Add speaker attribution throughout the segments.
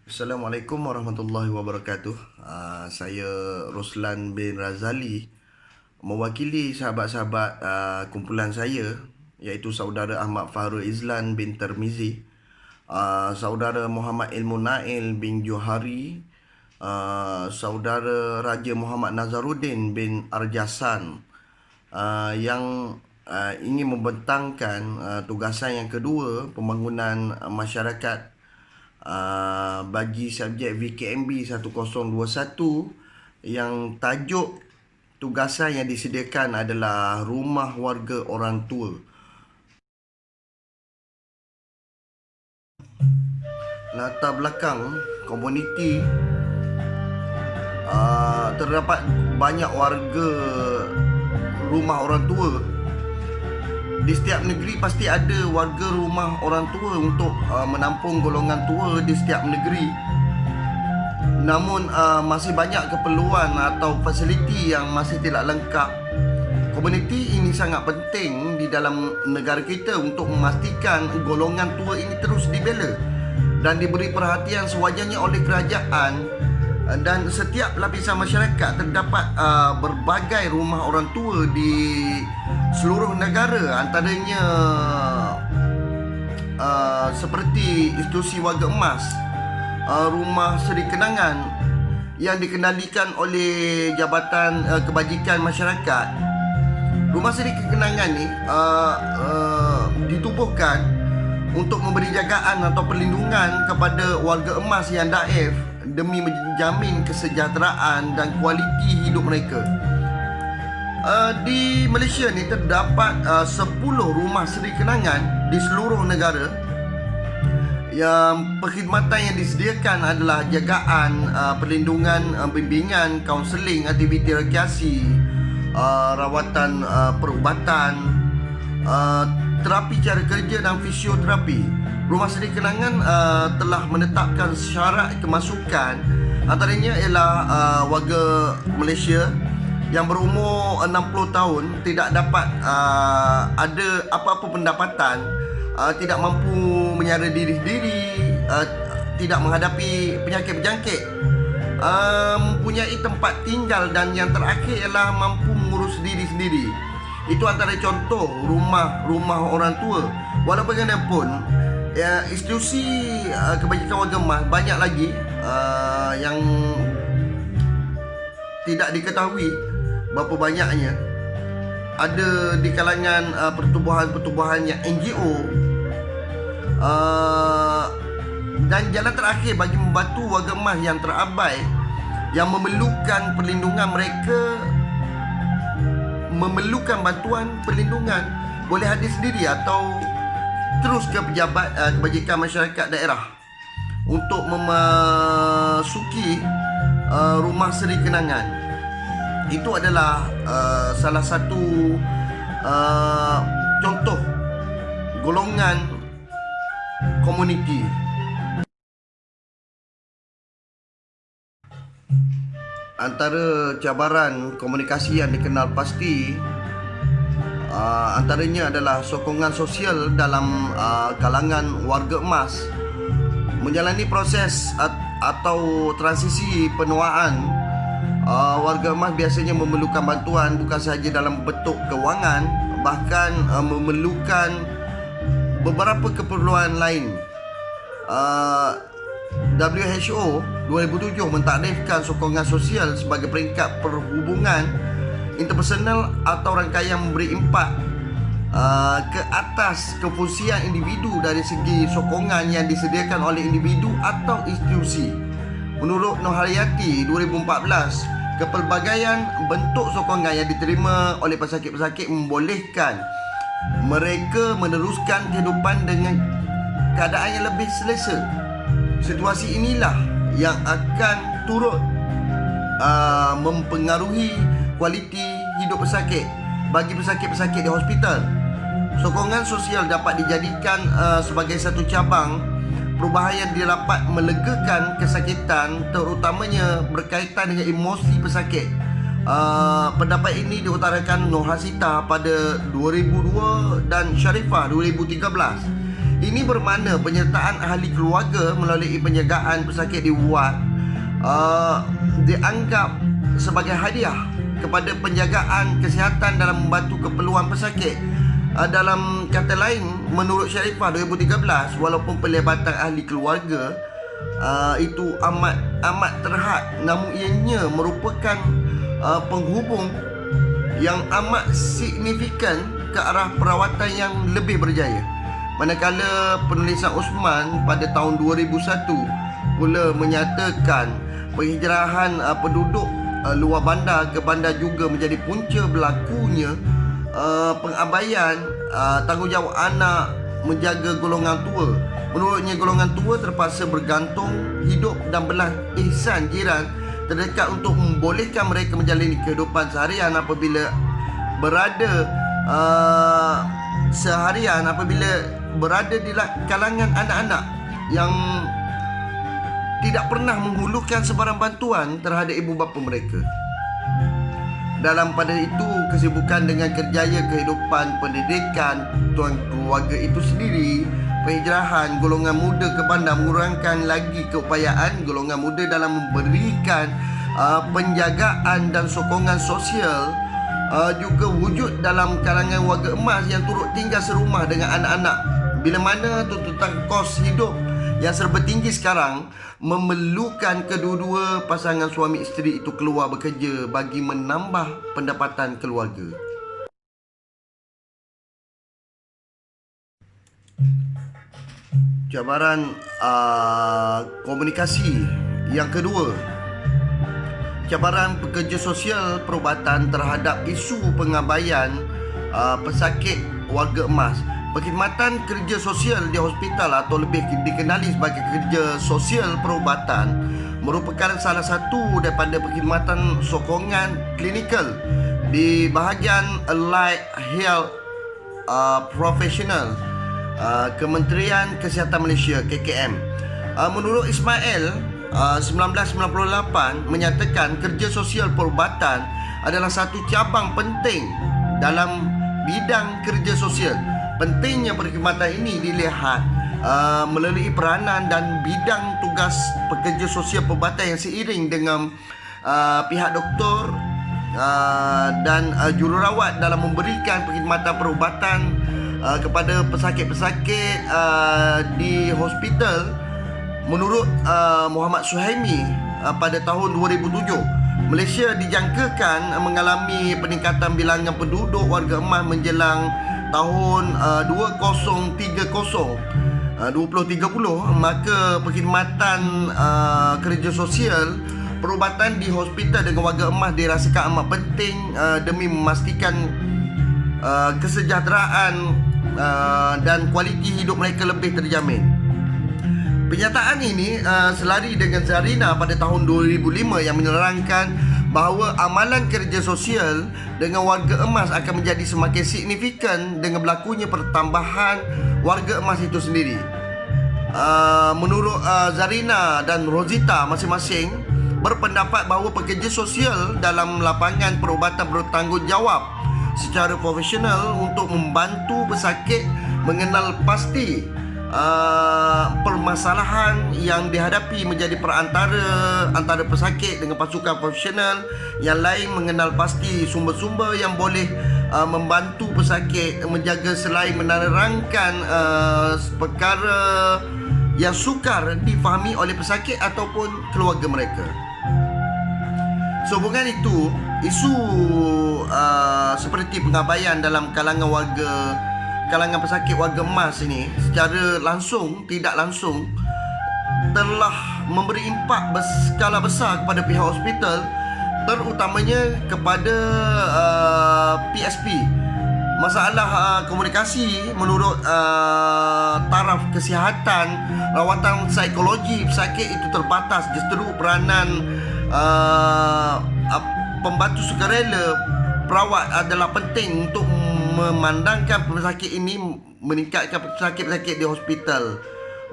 Speaker 1: Assalamualaikum warahmatullahi wabarakatuh. Saya Roslan bin Razali, mewakili sahabat-sahabat kumpulan saya, iaitu saudara Ahmad Fahrul Izlan bin Termizi, saudara Muhammad Ilmu Nail bin Johari, saudara Raja Muhammad Nazaruddin bin Arjasan, yang ingin membentangkan tugasan yang kedua, pembangunan masyarakat bagi subjek VKMB 1021, yang tajuk tugasan yang disediakan adalah Rumah Warga Orang Tua. Latar belakang komuniti, terdapat banyak warga rumah orang tua. Di setiap negeri pasti ada warga rumah orang tua untuk menampung golongan tua di setiap negeri. Namun masih banyak keperluan atau fasiliti yang masih tidak lengkap. Komuniti ini sangat penting di dalam negara kita untuk memastikan golongan tua ini terus dibela dan diberi perhatian sewajarnya oleh kerajaan. Dan setiap lapisan masyarakat terdapat berbagai rumah orang tua di seluruh negara, antaranya seperti institusi warga emas, rumah seri kenangan yang dikendalikan oleh Jabatan Kebajikan Masyarakat. Rumah seri kenangan ni ditubuhkan untuk memberi jagaan atau perlindungan kepada warga emas yang daif demi menjamin kesejahteraan dan kualiti hidup mereka. Di Malaysia ni terdapat 10 rumah seri kenangan di seluruh negara. Yang perkhidmatan yang disediakan adalah jagaan, perlindungan, bimbingan, kaunseling, aktiviti rekreasi, rawatan perubatan, terapi cara kerja dan fisioterapi. Rumah seri kenangan telah menetapkan syarat kemasukan, antaranya ialah warga Malaysia yang berumur 60 tahun, tidak dapat ada apa-apa pendapatan, tidak mampu menyara diri sendiri, tidak menghadapi penyakit berjangkit, mempunyai tempat tinggal, dan yang terakhir ialah mampu mengurus diri sendiri. Itu antara contoh rumah orang tua. Walaupun bagaimanapun, institusi kebajikan warga emas banyak lagi yang tidak diketahui berapa banyaknya. Ada di kalangan pertubuhan-pertubuhan yang NGO. Dan jalan terakhir bagi membantu warga emas yang terabai, yang memerlukan perlindungan, mereka memerlukan bantuan perlindungan, boleh hadir sendiri atau terus ke pejabat kebajikan masyarakat daerah untuk memasuki rumah seri kenangan. Itu adalah salah satu contoh golongan komuniti. Antara cabaran komunikasi yang dikenal pasti, antaranya adalah sokongan sosial dalam kalangan warga emas. Menjalani proses atau transisi penuaan, warga emas biasanya memerlukan bantuan bukan sahaja dalam bentuk kewangan, bahkan memerlukan beberapa keperluan lain. WHO 2007 mentakrifkan sokongan sosial sebagai peringkat perhubungan interpersonal atau rangkaian memberi impak ke atas kefungsian individu dari segi sokongan yang disediakan oleh individu atau institusi. Menurut Nur Hayati 2014, kepelbagaian bentuk sokongan yang diterima oleh pesakit-pesakit membolehkan mereka meneruskan kehidupan dengan keadaan yang lebih selesa. Situasi inilah yang akan turut mempengaruhi kualiti hidup pesakit. Bagi pesakit-pesakit di hospital, sokongan sosial dapat dijadikan sebagai satu cabang perubahan yang dapat melegakan kesakitan, terutamanya berkaitan dengan emosi pesakit. Pendapat ini diutarakan Nur Hasita pada 2002 dan Sharifah 2013. Ini bermakna penyertaan ahli keluarga melalui penjagaan pesakit di ward dianggap sebagai hadiah kepada penjagaan kesihatan dalam membantu keperluan pesakit. Dalam kata lain, menurut Sharifah 2013, walaupun pelibatan ahli keluarga itu amat terhad, namun ianya merupakan penghubung yang amat signifikan ke arah perawatan yang lebih berjaya. Manakala penulisan Osman pada tahun 2001 pula menyatakan penghijrahan penduduk luar bandar ke bandar juga menjadi punca berlakunya pengabaian tanggungjawab anak menjaga golongan tua. Menurutnya, golongan tua terpaksa bergantung hidup dan belas ihsan jiran terdekat untuk membolehkan mereka menjalani kehidupan seharian apabila berada di kalangan anak-anak yang tidak pernah menghulurkan sebarang bantuan terhadap ibu bapa mereka. Dalam pada itu, kesibukan dengan kerjaya kehidupan pendidikan tuan keluarga itu sendiri, penghijrahan golongan muda ke bandar mengurangkan lagi keupayaan golongan muda dalam memberikan penjagaan dan sokongan sosial. Juga wujud dalam kalangan warga emas yang turut tinggal serumah dengan anak-anak. Bila mana tuntutan kos hidup yang serba tinggi sekarang memerlukan kedua-dua pasangan suami isteri itu keluar bekerja bagi menambah pendapatan keluarga. Cabaran komunikasi yang kedua, cabaran pekerja sosial perubatan terhadap isu pengabaian pesakit warga emas. Perkhidmatan kerja sosial di hospital atau lebih dikenali sebagai kerja sosial perubatan merupakan salah satu daripada perkhidmatan sokongan klinikal di bahagian Allied Health Professional Kementerian Kesihatan Malaysia KKM. Menurut Ismail 1998 menyatakan kerja sosial perubatan adalah satu cabang penting dalam bidang kerja sosial. Pentingnya perkhidmatan ini dilihat melalui peranan dan bidang tugas pekerja sosial perubatan yang seiring dengan pihak doktor dan jururawat dalam memberikan perkhidmatan perubatan kepada pesakit-pesakit di hospital. Menurut Muhammad Suhaimi pada tahun 2007, Malaysia dijangkakan mengalami peningkatan bilangan penduduk warga emas menjelang tahun 2030, maka perkhidmatan kerja sosial perubatan di hospital dengan warga emas dirasakan amat penting demi memastikan kesejahteraan dan kualiti hidup mereka lebih terjamin. Penyataan ini selari dengan Zarina pada tahun 2005 yang menerangkan bahawa amalan kerja sosial dengan warga emas akan menjadi semakin signifikan dengan berlakunya pertambahan warga emas itu sendiri. Menurut Zarina dan Rosita masing-masing berpendapat bahawa pekerja sosial dalam lapangan perubatan bertanggungjawab secara profesional untuk membantu pesakit mengenal pasti permasalahan yang dihadapi menjadi perantara antara pesakit dengan pasukan profesional yang lain, mengenal pasti sumber-sumber yang boleh membantu pesakit menjaga selain menerangkan perkara yang sukar difahami oleh pesakit ataupun keluarga mereka. Sehubungan itu, isu seperti pengabaian dalam kalangan pesakit warga emas ini secara langsung tidak langsung telah memberi impak berskala besar kepada pihak hospital, terutamanya kepada PSP. Masalah komunikasi menurut taraf kesihatan rawatan psikologi pesakit itu terbatas. Justeru peranan pembantu sukarela perawat adalah penting untuk memandangkan pesakit ini meningkatkan pesakit-pesakit di hospital,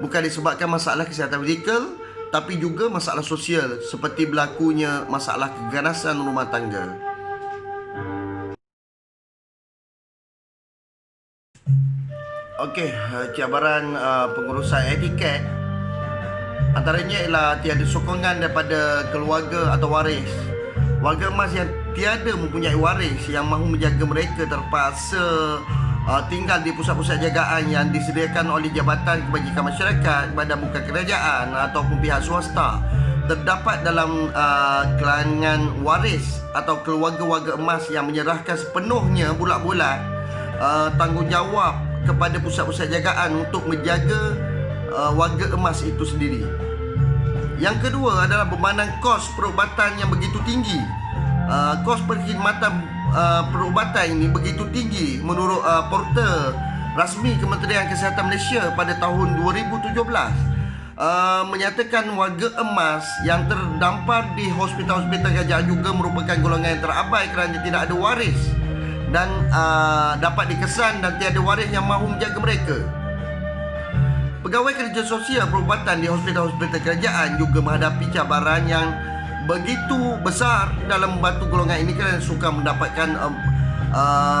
Speaker 1: bukan disebabkan masalah kesihatan fizikal tapi juga masalah sosial seperti berlakunya masalah keganasan rumah tangga. Okey, cabaran pengurusan etiket antaranya ialah tiada sokongan daripada keluarga atau waris. Warga emas yang tiada mempunyai waris yang mahu menjaga mereka terpaksa tinggal di pusat-pusat jagaan yang disediakan oleh Jabatan Kebajikan Masyarakat, badan bukan kerajaan ataupun pihak swasta. Terdapat dalam kalangan waris atau keluarga-warga emas yang menyerahkan sepenuhnya bulat-bulat tanggungjawab kepada pusat-pusat jagaan untuk menjaga warga emas itu sendiri. Yang kedua adalah bebanan kos perubatan yang begitu tinggi. Kos perkhidmatan perubatan ini begitu tinggi menurut portal rasmi Kementerian Kesihatan Malaysia pada tahun 2017, menyatakan warga emas yang terdampar di hospital-hospital kerajaan juga merupakan golongan yang terabai kerana tidak ada waris dan dapat dikesan dan tiada waris yang mahu menjaga mereka. Pegawai kerja sosial perubatan di hospital-hospital kerajaan juga menghadapi cabaran yang begitu besar dalam membantu golongan ini kerana suka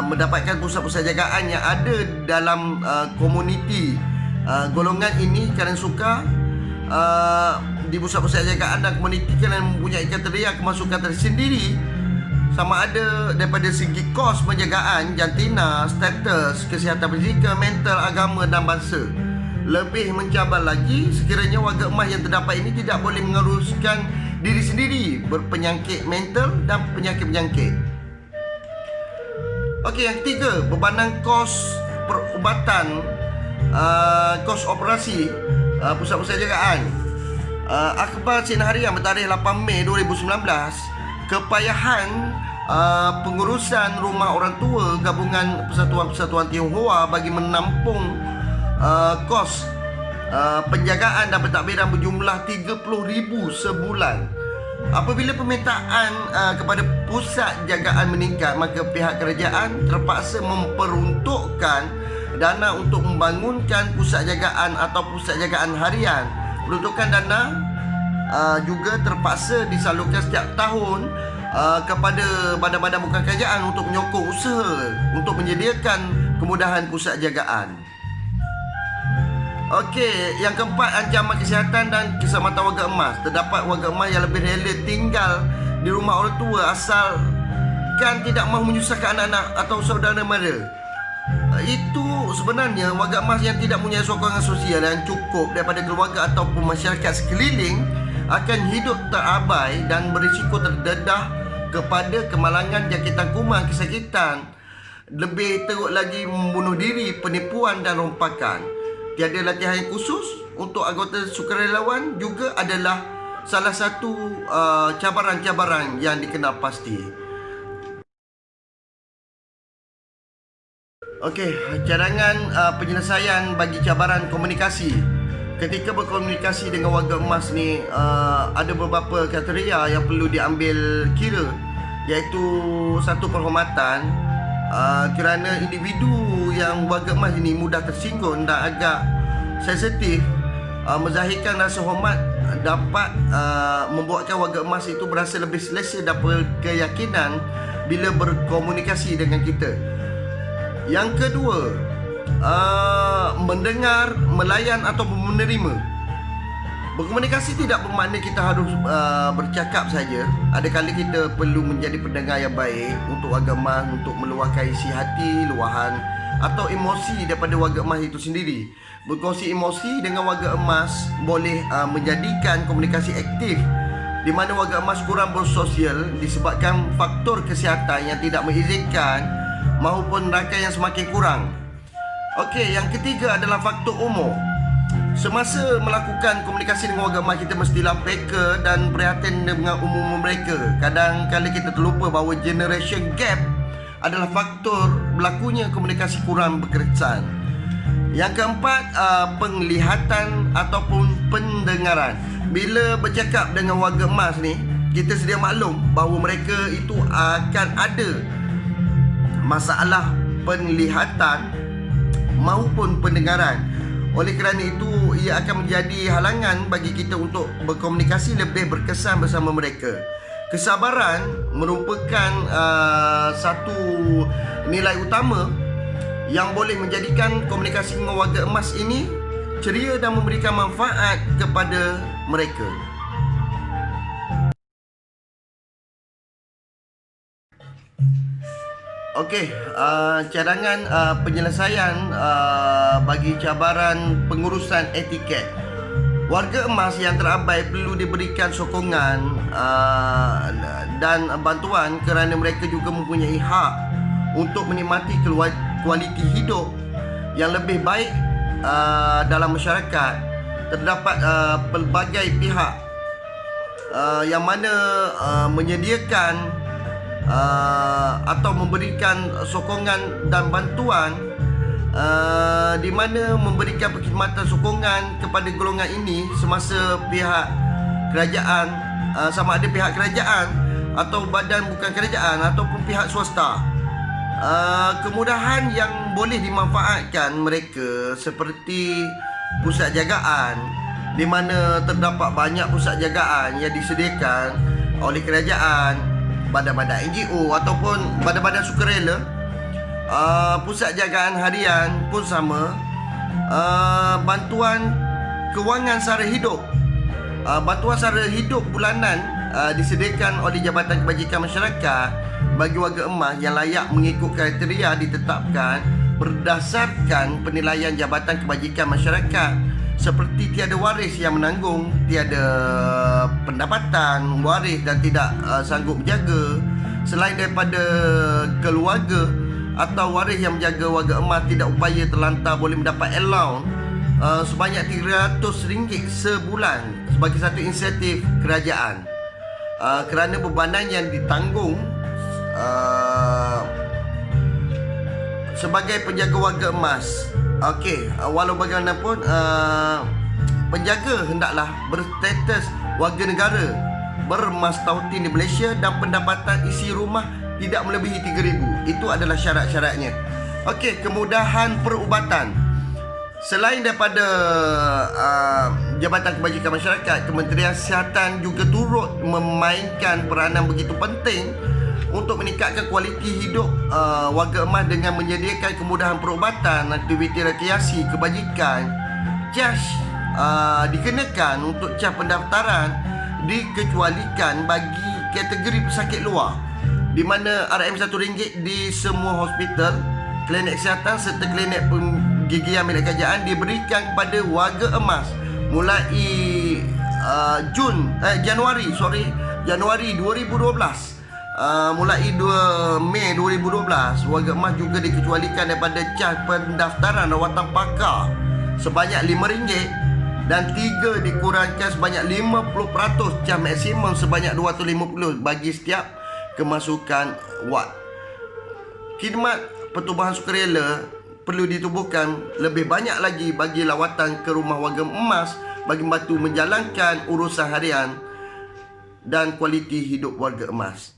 Speaker 1: mendapatkan pusat-pusat jagaan yang ada dalam komuniti golongan ini kerana suka di pusat-pusat jagaan dan komuniti kerana mempunyai kriteria kemasukan tersendiri, sama ada daripada segi kos penjagaan, jantina, status, kesihatan fizikal, mental, agama dan bangsa. Lebih mencabar lagi, sekiranya warga emas yang terdapat ini tidak boleh menguruskan diri sendiri, berpenyakit mental dan penyakit-penyakit. Okey, yang ketiga, bebanan kos perubatan, kos operasi pusat-pusat jagaan. Akhbar Sinar Harian bertarikh 8 Mei 2019, kepayahan pengurusan rumah orang tua gabungan persatuan-persatuan Tionghoa bagi menampung kos penjagaan dan pentadbiran berjumlah 30,000 sebulan. Apabila permintaan kepada pusat jagaan meningkat, maka pihak kerajaan terpaksa memperuntukkan dana untuk membangunkan pusat jagaan atau pusat jagaan harian. Peruntukan dana juga terpaksa disalurkan setiap tahun kepada badan-badan bukan kerajaan untuk menyokong usaha untuk menyediakan kemudahan pusat jagaan. Okey, yang keempat, ancaman kesihatan dan keselamatan warga emas. Terdapat warga emas yang lebih rela tinggal di rumah orang tua asalkan tidak mahu menyusahkan anak-anak atau saudara mara. Itu sebenarnya warga emas yang tidak mempunyai sokongan sosial yang cukup daripada keluarga ataupun masyarakat sekeliling akan hidup terabai dan berisiko terdedah kepada kemalangan, jangkitan kuman, kesakitan, lebih teruk lagi membunuh diri, penipuan dan rompakan. Tiada latihan yang khusus untuk anggota sukarelawan juga adalah salah satu cabaran-cabaran yang dikenal pasti. Okey, cadangan penyelesaian bagi cabaran komunikasi. Ketika berkomunikasi dengan warga emas ni, ada beberapa kriteria yang perlu diambil kira, iaitu satu, penghormatan, kerana individu yang warga emas ini mudah tersinggung dan agak sensitif. Menzahirkan rasa hormat dapat membuatkan warga emas itu berasa lebih selesa dan berkeyakinan bila berkomunikasi dengan kita. Yang kedua, mendengar, melayan atau menerima. Berkomunikasi tidak bermakna kita harus bercakap saja. Ada kali kita perlu menjadi pendengar yang baik untuk warga emas, untuk meluahkan isi hati, luahan atau emosi daripada warga emas itu sendiri. Berkongsi emosi dengan warga emas boleh menjadikan komunikasi aktif, di mana warga emas kurang bersosial disebabkan faktor kesihatan yang tidak mengizinkan maupun rakan yang semakin kurang. Okey, yang ketiga adalah faktor umur. Semasa melakukan komunikasi dengan warga emas, kita mestilah peka dan prihatin dengan umur mereka. Kadang-kadang kita terlupa bahawa generation gap adalah faktor berlakunya komunikasi kurang berkesan. Yang keempat, penglihatan ataupun pendengaran. Bila bercakap dengan warga emas ni, kita sedia maklum bahawa mereka itu akan ada masalah penglihatan maupun pendengaran. Oleh kerana itu, ia akan menjadi halangan bagi kita untuk berkomunikasi lebih berkesan bersama mereka. Kesabaran merupakan satu nilai utama yang boleh menjadikan komunikasi dengan warga emas ini ceria dan memberikan manfaat kepada mereka. Okey, cadangan penyelesaian bagi cabaran pengurusan etiket. Warga emas yang terabai perlu diberikan sokongan dan bantuan kerana mereka juga mempunyai hak untuk menikmati kualiti hidup yang lebih baik dalam masyarakat. Terdapat pelbagai pihak yang mana menyediakan atau memberikan sokongan dan bantuan, di mana memberikan perkhidmatan sokongan kepada golongan ini semasa pihak kerajaan, sama ada pihak kerajaan atau badan bukan kerajaan ataupun pihak swasta. Kemudahan yang boleh dimanfaatkan mereka seperti pusat jagaan, di mana terdapat banyak pusat jagaan yang disediakan oleh kerajaan, badan-badan NGO ataupun badan-badan sukarela. Pusat jagaan harian pun sama. Bantuan kewangan sara hidup, bantuan sara hidup bulanan disediakan oleh Jabatan Kebajikan Masyarakat bagi warga emas yang layak mengikut kriteria ditetapkan berdasarkan penilaian Jabatan Kebajikan Masyarakat, seperti tiada waris yang menanggung, tiada pendapatan waris dan tidak sanggup menjaga. Selain daripada keluarga atau waris yang menjaga warga emas tidak upaya terlantar, boleh mendapat allowance sebanyak RM300 sebulan sebagai satu insentif kerajaan kerana bebanan yang ditanggung sebagai penjaga warga emas. Okey, walau bagaimanapun penjaga hendaklah berstatus warga negara bermastautin di Malaysia dan pendapatan isi rumah tidak melebihi RM3,000. Itu adalah syarat-syaratnya. Okey, kemudahan perubatan. Selain daripada Jabatan Kebajikan Masyarakat, Kementerian Kesihatan juga turut memainkan peranan begitu penting untuk meningkatkan kualiti hidup warga emas dengan menyediakan kemudahan perubatan, aktiviti rekreasi, kebajikan. Cas dikenakan untuk cas pendaftaran dikecualikan bagi kategori pesakit luar, di mana RM1 di semua hospital, klinik kesihatan serta klinik penggigian milik kerajaan diberikan kepada warga emas mulai Januari 2012. Mulai 2 Mei 2012, warga emas juga dikecualikan daripada cas pendaftaran rawatan pakar sebanyak RM5 dan 3 dikurangkan sebanyak 50% cas maksimum sebanyak RM250 bagi setiap kemasukan wad. Khidmat pertubuhan sukarela perlu ditubuhkan lebih banyak lagi bagi lawatan ke rumah warga emas bagi membantu menjalankan urusan harian dan kualiti hidup warga emas.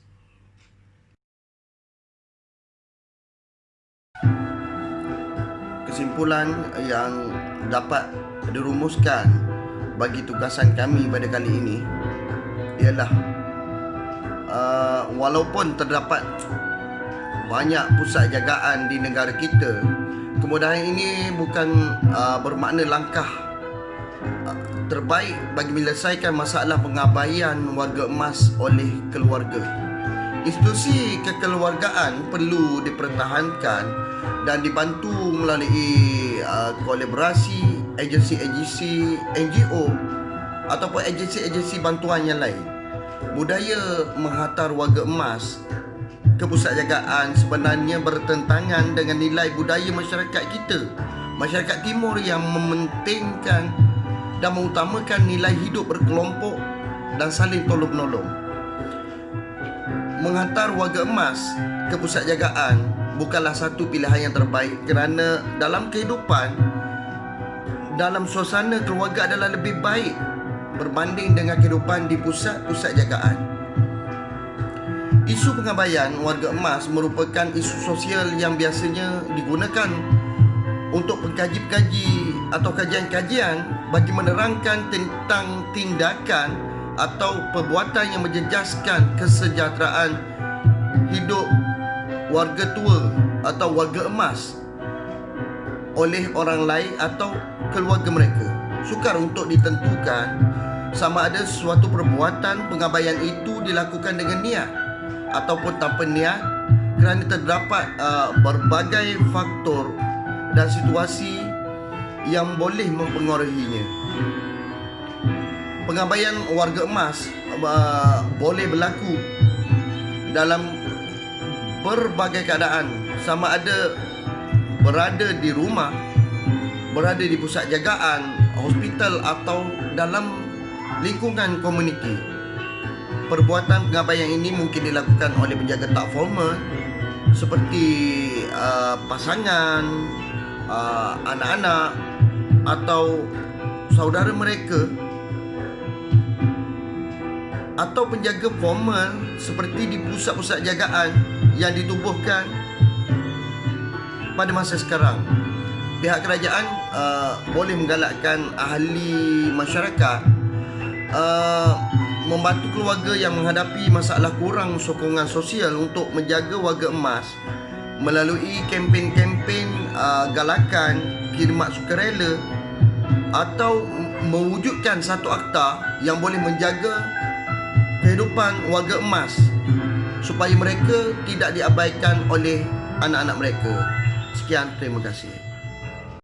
Speaker 1: Kesimpulan yang dapat dirumuskan bagi tugasan kami pada kali ini ialah walaupun terdapat banyak pusat jagaan di negara kita, kemudahan ini bukan bermakna langkah terbaik bagi menyelesaikan masalah pengabaian warga emas oleh keluarga. Institusi kekeluargaan perlu dipertahankan dan dibantu melalui kolaborasi agensi-agensi NGO ataupun agensi-agensi bantuan yang lain. Budaya menghantar warga emas ke pusat jagaan sebenarnya bertentangan dengan nilai budaya masyarakat kita, masyarakat timur yang mementingkan dan mengutamakan nilai hidup berkelompok dan saling tolong-menolong. Menghantar warga emas ke pusat jagaan bukanlah satu pilihan yang terbaik kerana dalam kehidupan, dalam suasana keluarga adalah lebih baik berbanding dengan kehidupan di pusat-pusat jagaan. Isu pengabaian warga emas merupakan isu sosial yang biasanya digunakan untuk pengkaji-pengkaji atau kajian-kajian bagi menerangkan tentang tindakan atau perbuatan yang menjejaskan kesejahteraan hidup warga tua atau warga emas oleh orang lain atau keluarga mereka. Sukar untuk ditentukan sama ada suatu perbuatan pengabaian itu dilakukan dengan niat ataupun tanpa niat, kerana terdapat berbagai faktor dan situasi yang boleh mempengaruhinya. Pengabaian warga emas boleh berlaku dalam berbagai keadaan, sama ada berada di rumah, berada di pusat jagaan, hospital atau dalam lingkungan komuniti. Perbuatan pengabaian ini mungkin dilakukan oleh penjaga tak formal seperti pasangan, anak-anak atau saudara mereka, atau penjaga formal seperti di pusat-pusat jagaan yang ditubuhkan pada masa sekarang. Pihak kerajaan boleh menggalakkan ahli masyarakat membantu keluarga yang menghadapi masalah kurang sokongan sosial untuk menjaga warga emas melalui kempen-kempen galakan khidmat sukarela atau mewujudkan satu akta yang boleh menjaga kehidupan warga emas supaya mereka tidak diabaikan oleh anak-anak mereka. Sekian, terima kasih.